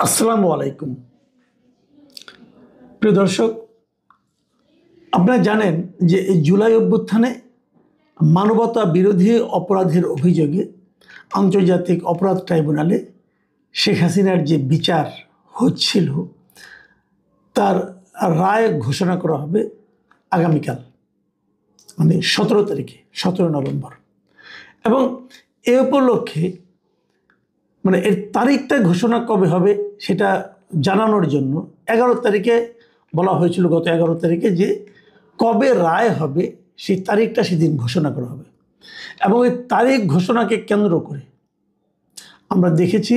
আসসালামু আলাইকুম। প্রিয় দর্শক, আপনারা জানেন যে এই জুলাই অভ্যুত্থানে মানবতা বিরোধী অপরাধের অভিযোগে আন্তর্জাতিক অপরাধ ট্রাইব্যুনালে শেখ হাসিনার যে বিচার হচ্ছিল তার রায় ঘোষণা করা হবে আগামীকাল, মানে 17 তারিখে, 17 নভেম্বর। এবং এ উপলক্ষে মানে এর তারিখটা ঘোষণা কবে হবে সেটা জানানোর জন্য 11 তারিখে বলা হয়েছিল, গত 11 তারিখে, যে কবে রায় হবে সেই তারিখটা সেদিন ঘোষণা করা হবে। এবং এই তারিখ ঘোষণাকে কেন্দ্র করে আমরা দেখেছি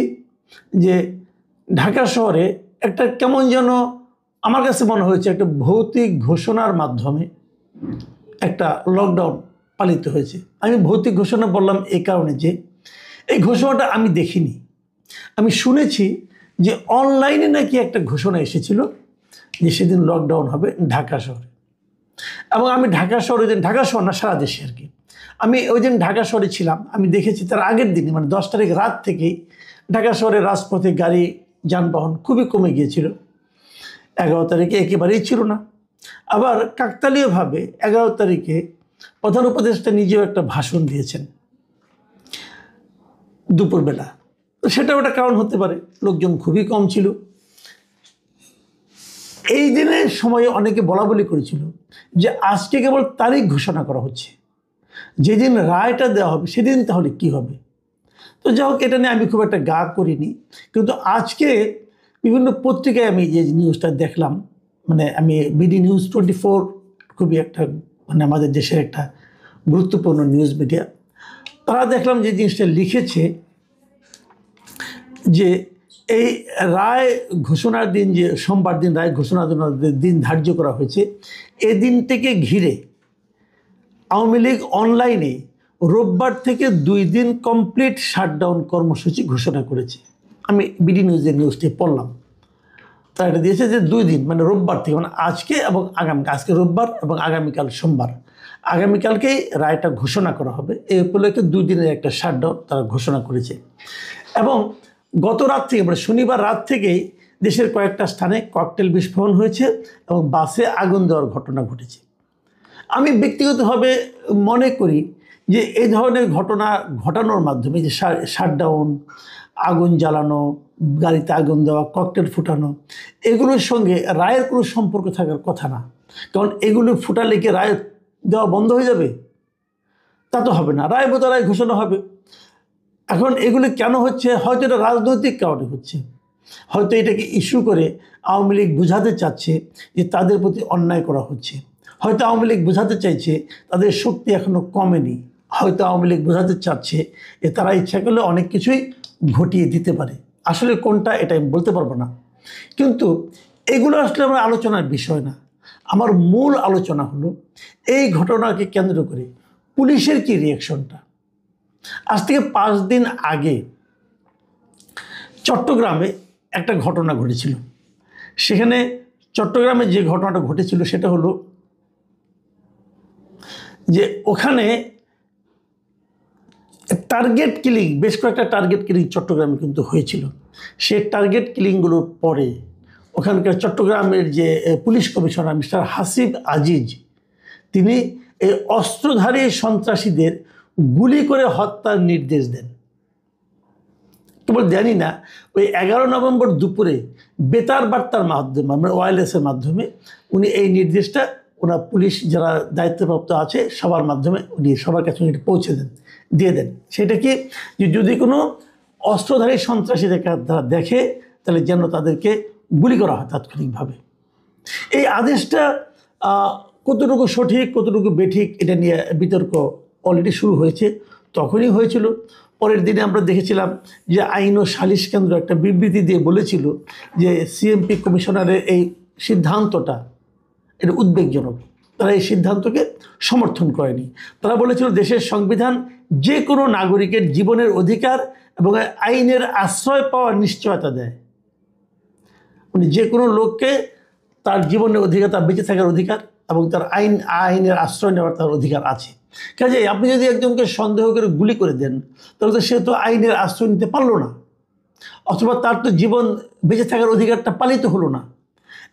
যে ঢাকা শহরে একটা কেমন যেন আমার কাছে মনে হয়েছে একটা ভৌতিক ঘোষণার মাধ্যমে একটা লকডাউন পালিত হয়েছে। আমি ভৌতিক ঘোষণা বললাম এই কারণে যে এই ঘোষণাটা আমি দেখিনি, আমি শুনেছি যে অনলাইনে নাকি একটা ঘোষণা এসেছিল যে সেদিন লকডাউন হবে ঢাকা শহরে। এবং আমি ঢাকা শহরে, ঢাকা শহর না সারা দেশে আর কি, আমি ওই দিন ঢাকা শহরে ছিলাম। আমি দেখেছি তার আগের দিনই, মানে 10 তারিখ রাত থেকেই ঢাকা শহরের রাজপথে গাড়ি যানবাহন খুবই কমে গিয়েছিল। 11 তারিখে একেবারেই ছিল না। আবার কাকতালীয়ভাবে 11 তারিখে প্রধান উপদেষ্টা নিজেও একটা ভাষণ দিয়েছেন দুপুরবেলা। তো সেটাও একটা কারণ হতে পারে, লোকজন খুবই কম ছিল। এই দিনের সময়ে অনেকে বলা বলি করেছিল যে আজকে কেবল তারিখ ঘোষণা করা হচ্ছে, যেদিন রায়টা দেওয়া হবে সেদিন তাহলে কি হবে। তো যাই হোক, এটা নিয়ে আমি খুব একটা গা করিনি। কিন্তু আজকে বিভিন্ন পত্রিকায় আমি যে নিউজটা দেখলাম, মানে আমি বিডি নিউজ 24 খুবই একটা, মানে আমাদের দেশের একটা গুরুত্বপূর্ণ নিউজ মিডিয়া, তারা দেখলাম যে জিনিসটা লিখেছে যে এই রায় ঘোষণার দিন, যে সোমবার দিন রায় ঘোষণার দিন ধার্য করা হয়েছে, এই দিনটিকে ঘিরে আওয়ামী লীগ অনলাইনে রোববার থেকে 2 দিন কমপ্লিট শাটডাউন কর্মসূচি ঘোষণা করেছে। আমি বিডি নিউজের নিউজটি পড়লাম, তারা এটা দিয়েছে যে 2 দিন, মানে রোববার থেকে, মানে আজকে এবং আগামীকাল, আজকে রোববার এবং আগামীকাল সোমবার, আগামীকালকেই রায়টা ঘোষণা করা হবে। এই উপলক্ষে 2 দিনের একটা শাটডাউন তারা ঘোষণা করেছে। এবং গত রাত থেকে, মানে শনিবার রাত থেকেই দেশের কয়েকটা স্থানে ককটেল বিস্ফোরণ হয়েছে এবং বাসে আগুন দেওয়ার ঘটনা ঘটেছে। আমি ব্যক্তিগতভাবে মনে করি যে এই ধরনের ঘটনা ঘটানোর মাধ্যমে, যে শাটডাউন, আগুন জ্বালানো, গাড়িতে আগুন দেওয়া, ককটেল ফুটানো, এগুলোর সঙ্গে রায়ের কোনো সম্পর্ক থাকার কথা না। কারণ এগুলো ফুটালে কি রায় দেওয়া বন্ধ হয়ে যাবে? তা তো হবে না, রায় মতো রায় ঘোষণা হবে। এখন এগুলো কেন হচ্ছে? হয়তো এটা রাজনৈতিক কারণে হচ্ছে, হয়তো এটাকে ইস্যু করে আওয়ামী লীগ বোঝাতে চাচ্ছে যে তাদের প্রতি অন্যায় করা হচ্ছে। হয়তো আওয়ামী লীগ বোঝাতে চাইছে তাদের শক্তি এখনও কমেনি। হয়তো আওয়ামী লীগ বোঝাতে চাচ্ছে যে তারা ইচ্ছা করলে অনেক কিছুই ঘটিয়ে দিতে পারে। আসলে কোনটা এটা আমি বলতে পারবো না, কিন্তু এগুলো আসলে আমার আলোচনার বিষয় না। আমার মূল আলোচনা হলো এই ঘটনাকে কেন্দ্র করে পুলিশের কি রিয়াকশনটা। আজ থেকে 5 দিন আগে চট্টগ্রামে একটা ঘটনা ঘটেছিল। সেখানে চট্টগ্রামে যে ঘটনাটা ঘটেছিল সেটা হলো যে ওখানে টার্গেট কিলিং, বেশ কয়েকটা টার্গেট কিলিং চট্টগ্রামে কিন্তু হয়েছিল। সে টার্গেট কিলিংগুলোর পরে ওখানকার চট্টগ্রামের যে police commissioner mister Hasib Aziz, তিনি এই অস্ত্রধারী সন্ত্রাসীদের গুলি করে হত্যার নির্দেশ দেন। কেবল জানি না, ওই 11 নভেম্বর দুপুরে বেতার বার্তার মাধ্যমে, আমরা ওয়্যারলেসের মাধ্যমে উনি এই নির্দেশটা ওনার পুলিশ যারা দায়িত্বপ্রাপ্ত আছে সবার মাধ্যমে উনি সবার কাছে এটা পৌঁছে দিয়ে দেন। সেটা কি, যে যদি কোনো অস্ত্রধারী সন্ত্রাসীদেরকে তারা দেখে তাহলে যেন তাদেরকে গুলি করা হয় তাৎক্ষণিকভাবে। এই আদেশটা কতটুকু সঠিক কতটুকু বেঠিক এটা নিয়ে বিতর্ক অলরেডি শুরু হয়েছে, তখনই হয়েছিল। পরের দিনে আমরা দেখেছিলাম যে আইন ও সালিশ কেন্দ্র একটা বিবৃতি দিয়ে বলেছিল যে সিএমপি কমিশনারের এই সিদ্ধান্তটা এটা উদ্বেগজনক। তারা এই সিদ্ধান্তকে সমর্থন করেনি। তারা বলেছিল দেশের সংবিধান যে কোনো নাগরিকের জীবনের অধিকার এবং আইনের আশ্রয় পাওয়ার নিশ্চয়তা দেয়। মানে যে কোনো লোককে তার জীবনের অধিকার, তার বেঁচে থাকার অধিকার এবং তার আইনের আশ্রয় নেওয়ার তার অধিকার আছে। কাজেই আপনি যদি একজনকে সন্দেহ করে গুলি করে দেন তাহলে তো সে তো আইনের আশ্রয় নিতে পারলো না। অথবা তার তো জীবন বেঁচে থাকার অধিকারটা পালিত হলো না।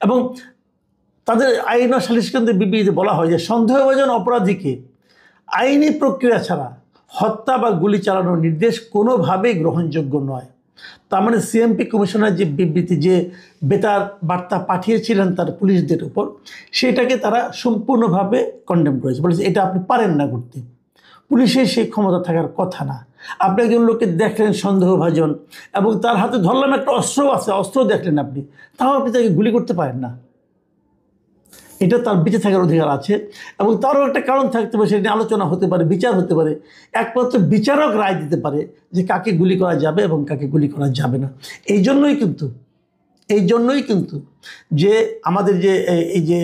এবং তাদের আইন ও সালিশ কেন্দ্রের বিবৃতিতে বলা হয় যে সন্দেহভাজন অপরাধীকে আইনি প্রক্রিয়া ছাড়া হত্যা বা গুলি চালানোর নির্দেশ কোনোভাবেই গ্রহণযোগ্য নয়। তার মানে সিএমপি কমিশনার যে বিবৃতি, যে বেতার বার্তা পাঠিয়েছিলেন তার পুলিশদের উপর, সেটাকে তারা সম্পূর্ণভাবে কন্ডেম করেছে, বলেছে এটা আপনি পারেন না করতে, পুলিশের সেই ক্ষমতা থাকার কথা না। আপনি একজন লোককে দেখলেন সন্দেহভাজন এবং তার হাতে ধরলাম একটা অস্ত্র আছে, অস্ত্র দেখলেন আপনি, তাও আপনি তাকে গুলি করতে পারেন না। এটা তার বেঁচে থাকার অধিকার আছে এবং তারও একটা কারণ থাকতে পারে, সেটা নিয়ে আলোচনা হতে পারে, বিচার হতে পারে। একমাত্র বিচারক রায় দিতে পারে যে কাকে গুলি করা যাবে এবং কাকে গুলি করা যাবে না। এই জন্যই কিন্তু যে আমাদের যে এই যে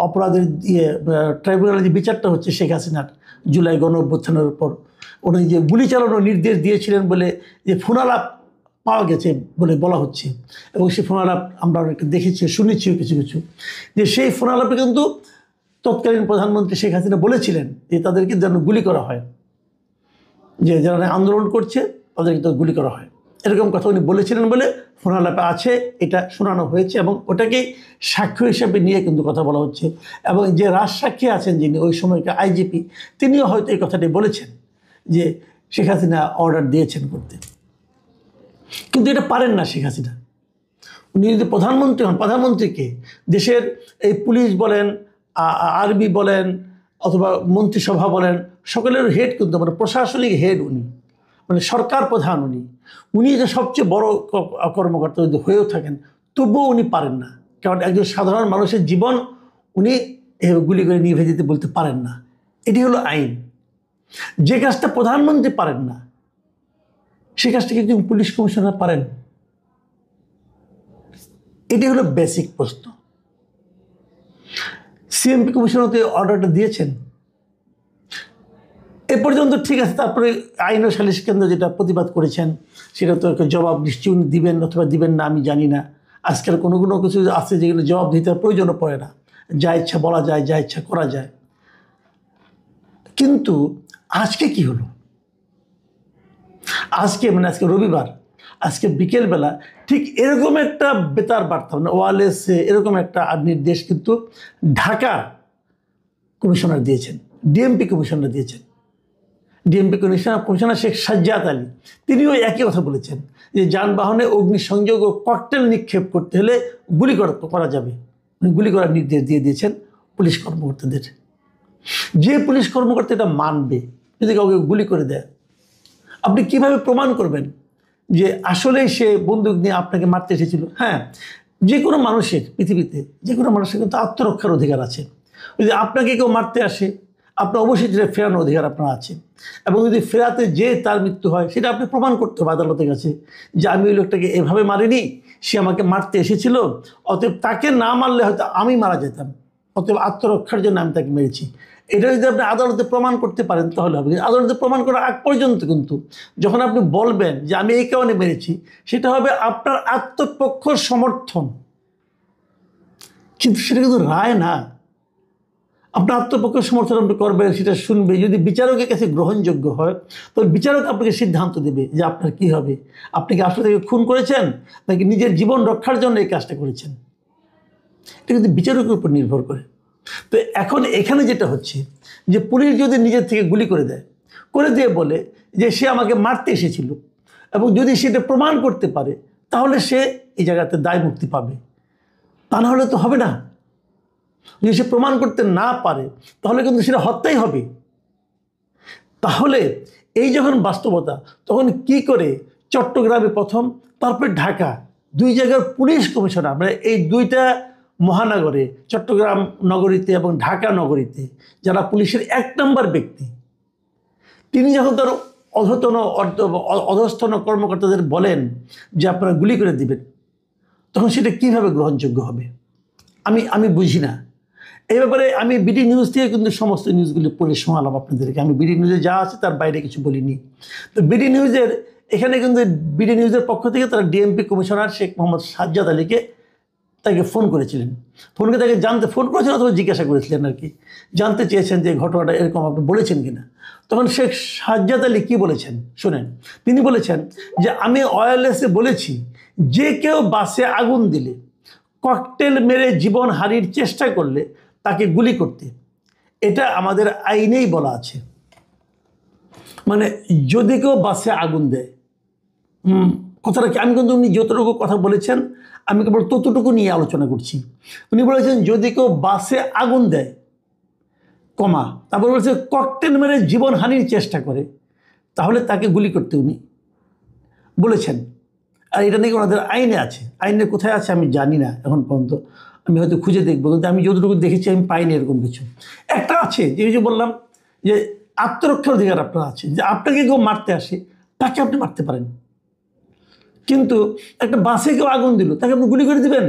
অপরাধের ট্রাইব্যুনালে যে বিচারটা হচ্ছে শেখ হাসিনার জুলাই গণ অভ্যুত্থানের উপর, উনি যে গুলি চালানোর নির্দেশ দিয়েছিলেন বলে যে ফোনালাপ পাওয়া গেছে বলে বলা হচ্ছে, এবং সেই ফোনালাপ আমরা অনেকটা দেখেছি, শুনেছিও কিছু কিছু, যে সেই ফোনালাপে কিন্তু তৎকালীন প্রধানমন্ত্রী শেখ হাসিনা বলেছিলেন যে তাদেরকে যেন গুলি করা হয়, যে যারা আন্দোলন করছে তাদেরকে তো গুলি করা হয়, এরকম কথা উনি বলেছিলেন বলে ফোনালাপে আছে, এটা শোনানো হয়েছে এবং ওটাকেই সাক্ষ্য হিসাবে নিয়ে কিন্তু কথা বলা হচ্ছে। এবং যে রাজসাক্ষী আছেন যিনি ওই সময়কার আইজিপি, তিনিও হয়তো এই কথাটি বলেছেন যে শেখ হাসিনা অর্ডার দিয়েছেন করতে, কিন্তু এটা পারেন না শেখ হাসিনা। উনি যদি প্রধানমন্ত্রী হন, প্রধানমন্ত্রীকে দেশের এই পুলিশ বলেন, আর্মি বলেন, অথবা মন্ত্রিসভা বলেন, সকলের হেড কিন্তু, মানে প্রশাসনিক হেড উনি, মানে সরকার প্রধান উনি যে সবচেয়ে বড় কর্মকর্তা যদি হয়েও থাকেন, তবুও উনি পারেন না। কারণ একজন সাধারণ মানুষের জীবন উনি গুলি করে নিভে দিতে বলতে পারেন না। এটি হলো আইন। যে কাজটা প্রধানমন্ত্রী পারেন না, সে কাজটা কিন্তু পুলিশ কমিশনার পারেন। এটি হলো বেসিক প্রশ্ন। সিএমপি কমিশনার তো অর্ডারটা দিয়েছেন, এ পর্যন্ত ঠিক আছে। তারপরে আইন ও সালিশ কেন্দ্র যেটা প্রতিবাদ করেছেন, সেটা তো একটা জবাব নিশ্চয়ই দিবেন অথবা দিবেন না আমি জানি না। আজকাল কোনো কিছু আছে যেগুলো জবাব দিতে প্রয়োজনও পড়ে না, যা ইচ্ছা বলা যায়, যা ইচ্ছা করা যায়। কিন্তু আজকে কি হলো? আজকে রবিবার, আজকে বিকেলবেলা ঠিক এরকম একটা বেতার বার্তা, মানে ওয়ারলেসে এরকম একটা নির্দেশ কিন্তু ঢাকা কমিশনার দিয়েছেন, ডিএমপি কমিশনার দিয়েছেন। ডিএমপি কমিশনার শেখ সাজ্জাদ আলী, তিনিও একই কথা বলেছেন যে যানবাহনে অগ্নিসংযোগ ও ককটেল নিক্ষেপ করতে হলে গুলি করা যাবে। গুলি করার নির্দেশ দিয়ে দিয়েছেন পুলিশ কর্মকর্তাদের। যে পুলিশ কর্মকর্তা এটা মানবে, যদি কাউকে গুলি করে দেয়, আপনি কিভাবে প্রমাণ করবেন যে আসলেই সে বন্দুক নিয়ে আপনাকে মারতে এসেছিল? হ্যাঁ, যে কোনো মানুষের, পৃথিবীতে যে কোনো মানুষের কিন্তু আত্মরক্ষার অধিকার আছে। যদি আপনাকে কেউ মারতে আসে, আপনার অবশ্যই যেটা ফেরানোর অধিকার আপনার আছে, এবং যদি ফেরাতে যে তার মৃত্যু হয়, সেটা আপনি প্রমাণ করতে হবে আদালতের কাছে যে আমি ওই লোকটাকে এভাবে মারিনি, সে আমাকে মারতে এসেছিল, অতএব তাকে না মারলে হয়তো আমি মারা যেতাম, অতএব আত্মরক্ষার জন্য আমি তাকে মেরেছি। এটা যদি আপনি আদালতে প্রমাণ করতে পারেন তাহলে হবে। আদালতে প্রমাণ করার আগ পর্যন্ত কিন্তু যখন আপনি বলবেন যে আমি এই কারণে মেরেছি, সেটা হবে আপনার আত্মপক্ষ সমর্থন, কিন্তু সেটা কিন্তু রায় না। আপনার আত্মপক্ষ সমর্থন আপনি করবেন, সেটা শুনবে, যদি বিচারকের কাছে গ্রহণযোগ্য হয় তবে বিচারক আপনাকে সিদ্ধান্ত দেবে যে আপনার কি হবে। আপনি কি আসলে তাকে খুন করেছেন নাকি নিজের জীবন রক্ষার জন্য এই কাজটা করেছেন, এটা কিন্তু বিচারকের উপর নির্ভর করে। তো এখন এখানে যেটা হচ্ছে যে পুলিশ যদি নিজের থেকে গুলি করে দিয়ে বলে যে সে আমাকে মারতে এসেছিল, এবং যদি সেটা প্রমাণ করতে পারে, তাহলে সে এই জায়গাতে দায় মুক্তি পাবে। তা না হলে তো হবে না। যদি সে প্রমাণ করতে না পারে, তাহলে কিন্তু সেটা হত্যাই হবে। তাহলে এই যখন বাস্তবতা, তখন কি করে চট্টগ্রামে প্রথম, তারপরে ঢাকা, দুই জায়গার পুলিশ কমিশনার, মানে এই দুইটা মহানগরে, চট্টগ্রাম নগরীতে এবং ঢাকা নগরীতে যারা পুলিশের 1 নম্বর ব্যক্তি, তিনি যখন তার অধস্তন কর্মকর্তাদের বলেন যে আপনারা গুলি করে দিবেন, তখন সেটা কিভাবে গ্রহণযোগ্য হবে? আমি বুঝি না। এই ব্যাপারে আমি বিডি নিউজ থেকে কিন্তু সমস্ত নিউজগুলি পড়ে শোনালাম আপনাদেরকে। আমি বিডি নিউজে যা আছে তার বাইরে কিছু বলিনি। তো বিডি নিউজের এখানে কিন্তু বিডি নিউজের পক্ষ থেকে তারা ডিএমপি কমিশনার শেখ মোহাম্মদ সাজ্জাদ আলীকে তাকে ফোন করেছিলেন। ফোন করে তাকে ফোন করেছিলেন অথবা জিজ্ঞাসা করেছিলেন আর কি, জানতে চেয়েছেন যে ঘটনাটা এরকম আপনি বলেছেন কিনা। তখন শেখ সাজ্জাদ আলী কী বলেছেন শুনেন। তিনি বলেছেন যে আমি ওয়্যারলেসে বলেছি যে কেউ বাসে আগুন দিলে, ককটেল মেরে জীবন হারির চেষ্টা করলে তাকে গুলি করতে, এটা আমাদের আইনেই বলা আছে। মানে যদি কেউ বাসে আগুন দেয়, কথাটা কি, আমি কিন্তু উনি যতটুকু কথা বলেছেন আমি কেবল ততটুকু নিয়ে আলোচনা করছি। উনি বলেছেন যদি কেউ বাসে আগুন দেয়, কমা, তারপর বলছে ককটেল মেরে জীবনহানির চেষ্টা করে, তাহলে তাকে গুলি করতে উনি বলেছেন। আর এটা নাকি ওনাদের আইনে আছে। আইনে কোথায় আছে আমি জানি না এখন পর্যন্ত, আমি হয়তো খুঁজে দেখবো, কিন্তু আমি যতটুকু দেখেছি আমি পাইনি এরকম কিছু। একটা আছে যে বললাম যে আত্মরক্ষার অধিকার আপনার আছে, যে আপনাকে কেউ মারতে আসে তাকে আপনি মারতে পারেন, কিন্তু একটা বাসে কেউ আগুন দিল তাকে আপনি গুলি করে দিবেন?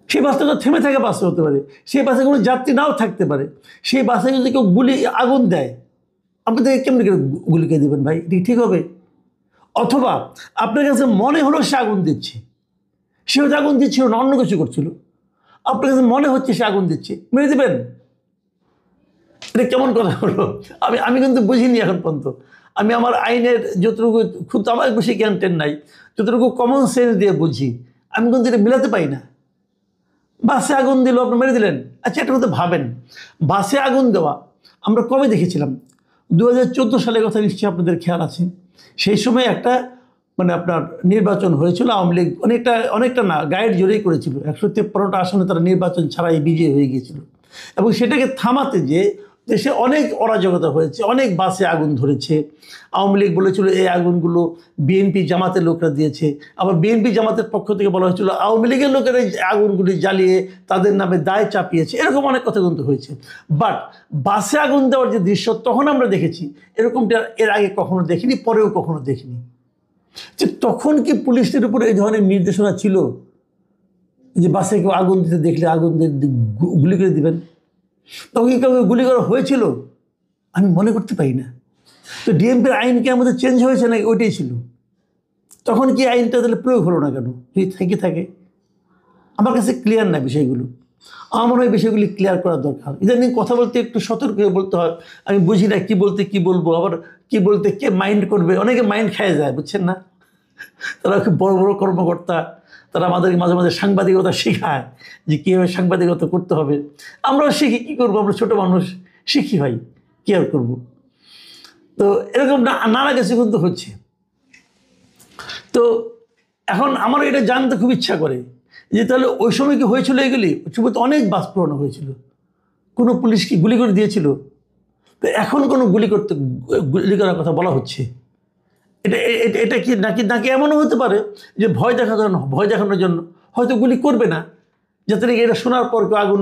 সেই বাসটা তো থেমে থাকা বাসে হতে পারে, সেই বাসে কোনো যাত্রী নাও থাকতে পারে, সেই বাসে যদি কেউ আগুন দেয় আপনি তাকে কেমনি করে গুলি করে দেবেন ভাই? এটি ঠিক হবে? অথবা আপনার কাছে মনে হলো সে আগুন দিচ্ছে, সে হয়তো আগুন দিচ্ছিল না, অন্য কিছু করছিল, আপনার কাছে মনে হচ্ছে সে আগুন দিচ্ছে, মেরে দেবেন? এটা কেমন কথা হলো? আমি কিন্তু বুঝিনি এখন পর্যন্ত। আমি আমার আইনের যতটুকু, খুব তো আমার বেশি জ্ঞান টেন নাই, যতটুকু কমন সেন্স দিয়ে বুঝি, আমি কিন্তু এটা মিলাতে পারি না। বাসে আগুন দিল, আপনি মেরে দিলেন। আচ্ছা, একটা কথা ভাবেন, বাসে আগুন দেওয়া আমরা কবে দেখেছিলাম? 2014 সালের কথা নিশ্চয়ই আপনাদের খেয়াল আছে। সেই সময় একটা মানে আপনার নির্বাচন হয়েছিল, আওয়ামী লীগ অনেকটা না গাইড জোরেই করেছিল, 153টা আসনে তারা নির্বাচন ছাড়াই বিজয়ী হয়ে গিয়েছিল। এবং সেটাকে থামাতে যে দেশে অনেক অরাজকতা হয়েছে, অনেক বাসে আগুন ধরেছে। আওয়ামী লীগ বলেছিল এই আগুনগুলো বিএনপি জামাতের লোকরা দিয়েছে, আবার বিএনপি জামাতের পক্ষ থেকে বলা হয়েছিল আওয়ামী লীগের লোকেরা এই আগুনগুলি জ্বালিয়ে তাদের নামে দায় চাপিয়েছে, এরকম অনেক কথা কিন্তু হয়েছে। বাট বাসে আগুন দেওয়ার যে দৃশ্য তখন আমরা দেখেছি, এরকমটা এর আগে কখনো দেখিনি, পরেও কখনো দেখিনি। যে তখন কি পুলিশের উপরে এই ধরনের নির্দেশনা ছিল যে বাসে কেউ আগুন দিতে দেখলে আগুন গুলি করে দিবেন? তখন কি কাউকে গুলি করা হয়েছিল? আমি মনে করতে পারি না। তো ডিএমপির আইন কি আমাদের চেঞ্জ হয়েছে নাকি ওইটাই ছিল? তখন কি আইনটা তাহলে প্রয়োগ হলো না কেন? যদি থাকে আমার কাছে ক্লিয়ার না বিষয়গুলো। আমার মনে হয় বিষয়গুলি ক্লিয়ার করা দরকার। ইদানিং কথা বলতে একটু সতর্ক হয়ে বলতে হয়। আমি বুঝি না কি বলতে কি বলবো, আবার কি বলতে কে মাইন্ড করবে, অনেকে মাইন্ড খেয়ে যায়, বুঝছেন না? তারা খুব বড় বড় কর্মকর্তা, তারা আমাদেরকে মাঝে মাঝে সাংবাদিকতা শেখায় যে কীভাবে সাংবাদিকতা করতে হবে। আমরাও শিখি, কী করবো, আমরা ছোটো মানুষ, শিখি ভাই, কী আর করবো। তো এরকম নানা কিছু কিন্তু হচ্ছে। তো এখন আমার এটা জানতে খুব ইচ্ছা করে যে তাহলে ওই সময় কি হয়েছিল এগুলি? ওই সময় তো অনেক বাস পুরানো হয়েছিল, কোনো পুলিশ কি গুলি করে দিয়েছিল? তো এখন কোনো গুলি করার কথা বলা হচ্ছে, এটা কি নাকি এমনও হতে পারে যে ভয় দেখানোর জন্য হয়তো গুলি করবে না, যাতে এটা শোনার পর কেউ আগুন